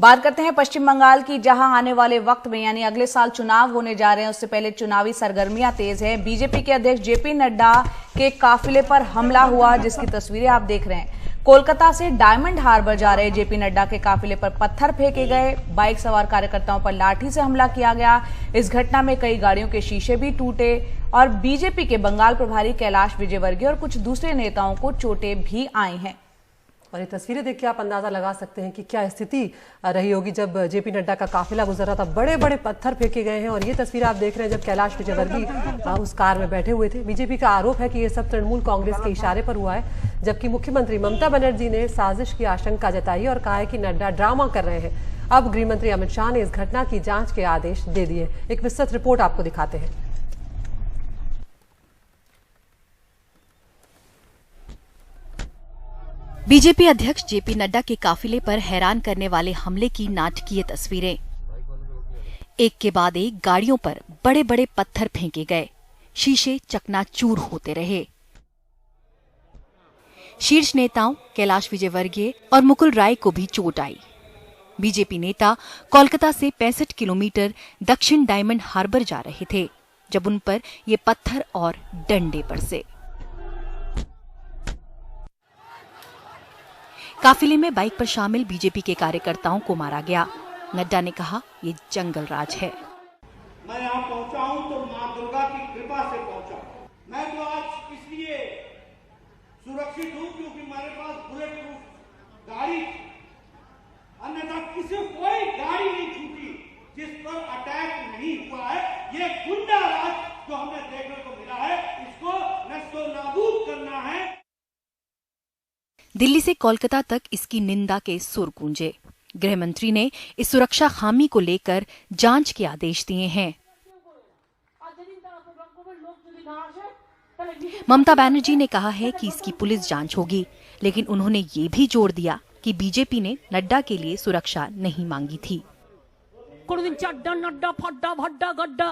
बात करते हैं पश्चिम बंगाल की, जहां आने वाले वक्त में यानी अगले साल चुनाव होने जा रहे हैं। उससे पहले चुनावी सरगर्मियां तेज है। बीजेपी के अध्यक्ष जेपी नड्डा के काफिले पर हमला हुआ, जिसकी तस्वीरें आप देख रहे हैं। कोलकाता से डायमंड हार्बर जा रहे जेपी नड्डा के काफिले पर पत्थर फेंके गए, बाइक सवार कार्यकर्ताओं पर लाठी से हमला किया गया। इस घटना में कई गाड़ियों के शीशे भी टूटे और बीजेपी के बंगाल प्रभारी कैलाश विजयवर्गीय और कुछ दूसरे नेताओं को चोटें भी आई हैं। और ये तस्वीरें देख के आप अंदाजा लगा सकते हैं कि क्या स्थिति रही होगी जब जेपी नड्डा का काफिला गुजर रहा था। बड़े बड़े पत्थर फेंके गए हैं और ये तस्वीर आप देख रहे हैं जब कैलाश विजयवर्गीय उस कार में बैठे हुए थे। बीजेपी का आरोप है कि ये सब तृणमूल कांग्रेस के इशारे पर हुआ है, जबकि मुख्यमंत्री ममता बनर्जी ने साजिश की आशंका जताई और कहा है कि नड्डा ड्रामा कर रहे हैं। अब गृहमंत्री अमित शाह ने इस घटना की जांच के आदेश दे दिए। एक विस्तृत रिपोर्ट आपको दिखाते हैं। बीजेपी अध्यक्ष जेपी नड्डा के काफिले पर हैरान करने वाले हमले की नाटकीय तस्वीरें। एक के बाद एक गाड़ियों पर बड़े बड़े पत्थर फेंके गए, शीशे चकनाचूर होते रहे। शीर्ष नेताओं कैलाश विजयवर्गीय और मुकुल राय को भी चोट आई। बीजेपी नेता कोलकाता से 65 किलोमीटर दक्षिण डायमंड हार्बर जा रहे थे जब उन पर ये पत्थर और डंडे बरसे। काफिले में बाइक पर शामिल बीजेपी के कार्यकर्ताओं को मारा गया। नड्डा ने कहा, ये जंगल राज है। मैं यहाँ पहुँचा हूँ तो माँ दुर्गा की कृपा से पहुँचा। मैं तो आज इसलिए सुरक्षित हूँ क्योंकि मेरे पास बुलेट प्रूफ गाड़ी, अन्यथा किसी कोई गाड़ी नहीं छूटी जिस पर अटैक नहीं हुआ है। ये गुंडा राज जो हमें देखने को मिला है, इसको नस्तो नाबूद करना है। दिल्ली से कोलकाता तक इसकी निंदा के सुर गूंजे। गृह मंत्री ने इस सुरक्षा खामी को लेकर जांच के आदेश दिए हैं। ममता बनर्जी ने कहा है कि इसकी पुलिस जांच होगी, लेकिन उन्होंने ये भी जोर दिया कि बीजेपी ने नड्डा के लिए सुरक्षा नहीं मांगी थी।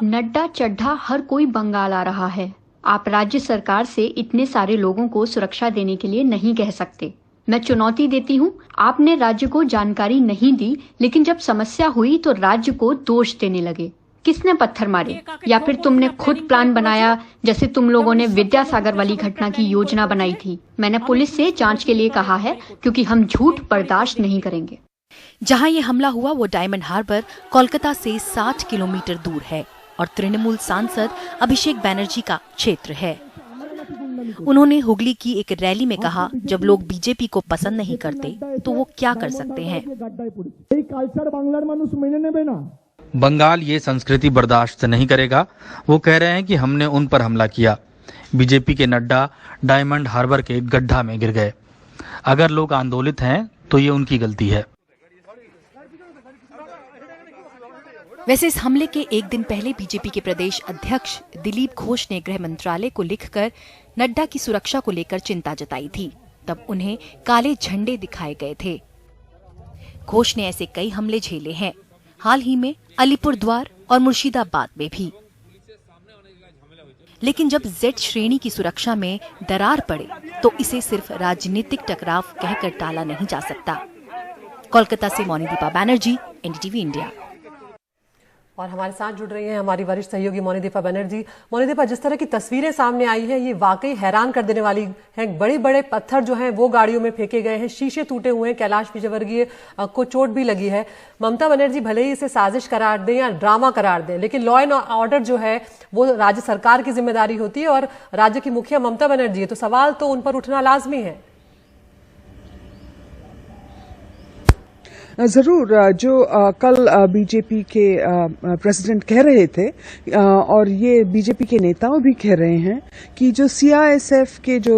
नड्डा चड्ढा हर कोई बंगाल आ रहा है। आप राज्य सरकार से इतने सारे लोगों को सुरक्षा देने के लिए नहीं कह सकते। मैं चुनौती देती हूँ, आपने राज्य को जानकारी नहीं दी, लेकिन जब समस्या हुई तो राज्य को दोष देने लगे। किसने पत्थर मारे? या फिर तुमने खुद प्लान बनाया, जैसे तुम लोगों ने विद्यासागर वाली घटना की योजना बनाई थी? मैंने पुलिस से जांच के लिए कहा है, क्योंकि हम झूठ बर्दाश्त नहीं करेंगे। जहाँ ये हमला हुआ वो डायमंड हार्बर कोलकाता से 60 किलोमीटर दूर है और तृणमूल सांसद अभिषेक बनर्जी का क्षेत्र है। उन्होंने हुगली की एक रैली में कहा, जब लोग बीजेपी को पसंद नहीं करते तो वो क्या कर सकते हैं। बंगाल ये संस्कृति बर्दाश्त नहीं करेगा। वो कह रहे हैं कि हमने उन पर हमला किया। बीजेपी के नड्डा डायमंड हार्बर के गड्ढा में गिर गए। अगर लोग आंदोलित हैं तो ये उनकी गलती है। वैसे इस हमले के एक दिन पहले बीजेपी के प्रदेश अध्यक्ष दिलीप घोष ने गृह मंत्रालय को लिखकर नड्डा की सुरक्षा को लेकर चिंता जताई थी। तब उन्हें काले झंडे दिखाए गए थे। घोष ने ऐसे कई हमले झेले हैं, हाल ही में अलीपुरद्वार और मुर्शिदाबाद में भी। लेकिन जब जेड श्रेणी की सुरक्षा में दरार पड़े तो इसे सिर्फ राजनीतिक टकराव कहकर टाला नहीं जा सकता। कोलकाता से मोनीदीपा बनर्जी, एनडीटीवी इंडिया। और हमारे साथ जुड़ रही हैं हमारी वरिष्ठ सहयोगी मोनीदीपा बनर्जी। मोनीदीपा, जिस तरह की तस्वीरें सामने आई हैं ये वाकई हैरान कर देने वाली हैं। बड़े बड़े पत्थर जो हैं वो गाड़ियों में फेंके गए हैं, शीशे टूटे हुए हैं, कैलाश विजयवर्गीय को चोट भी लगी है। ममता बनर्जी भले ही इसे साजिश करार दें या ड्रामा करार दें, लेकिन लॉ एंड ऑर्डर जो है वो राज्य सरकार की जिम्मेदारी होती है और राज्य की मुखिया ममता बनर्जी है, तो सवाल तो उन पर उठना लाजमी है। जरूर, जो कल बीजेपी के प्रेसिडेंट कह रहे थे और ये बीजेपी के नेताओं भी कह रहे हैं कि जो सीआईएसएफ के जो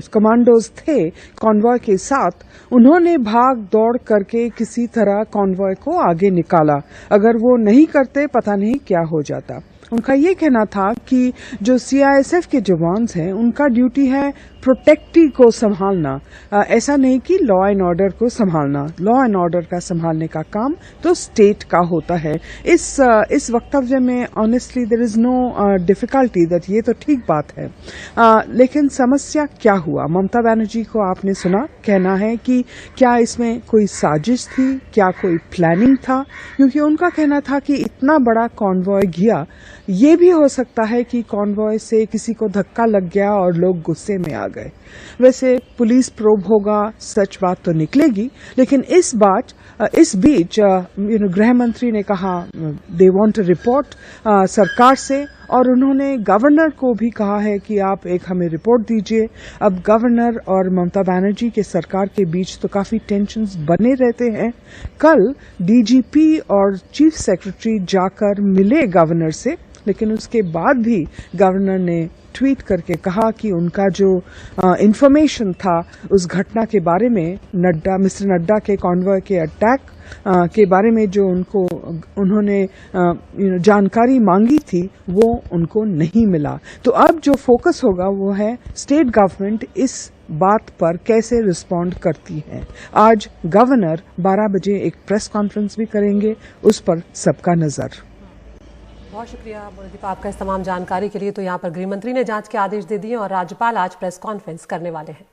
कमांडोज थे कॉन्वॉय के साथ, उन्होंने भाग दौड़ करके किसी तरह कॉन्वॉय को आगे निकाला। अगर वो नहीं करते पता नहीं क्या हो जाता। उनका ये कहना था कि जो सीआईएसएफ के जवान हैं उनका ड्यूटी है प्रोटेक्टी को संभालना, ऐसा नहीं कि लॉ एंड ऑर्डर को संभालना। लॉ एंड ऑर्डर का संभालने का काम तो स्टेट का होता है। इस वक्तव्य में honestly there is no difficulty that ये तो ठीक बात है, लेकिन समस्या क्या हुआ? ममता बनर्जी को आपने सुना, कहना है कि क्या इसमें कोई साजिश थी, क्या कोई प्लानिंग था? क्योंकि उनका कहना था कि इतना बड़ा कॉन्वॉय गया, ये भी हो सकता है कि कॉन्वॉय से किसी को धक्का लग गया और लोग गुस्से में आ गए। वैसे पुलिस प्रोब होगा, सच बात तो निकलेगी, लेकिन इस बीच गृह मंत्री ने कहा दे वांट अ रिपोर्ट सरकार से, और उन्होंने गवर्नर को भी कहा है कि आप एक हमें रिपोर्ट दीजिए। अब गवर्नर और ममता बनर्जी के सरकार के बीच तो काफी टेंशन्स बने रहते हैं। कल डीजीपी और चीफ सेक्रेटरी जाकर मिले गवर्नर से, लेकिन उसके बाद भी गवर्नर ने ट्वीट करके कहा कि उनका जो इंफॉर्मेशन था उस घटना के बारे में, मिस्टर नड्डा के कॉन्वॉय के अटैक के बारे में जो उन्होंने जानकारी मांगी थी वो उनको नहीं मिला। तो अब जो फोकस होगा वो है स्टेट गवर्नमेंट इस बात पर कैसे रिस्पॉन्ड करती है। आज गवर्नर 12 बजे एक प्रेस कॉन्फ्रेंस भी करेंगे, उस पर सबका नजर। बहुत शुक्रिया मोनिदीपा आपका इस तमाम जानकारी के लिए। तो यहाँ पर गृह मंत्री ने जांच के आदेश दे दिए और राज्यपाल आज प्रेस कॉन्फ्रेंस करने वाले हैं।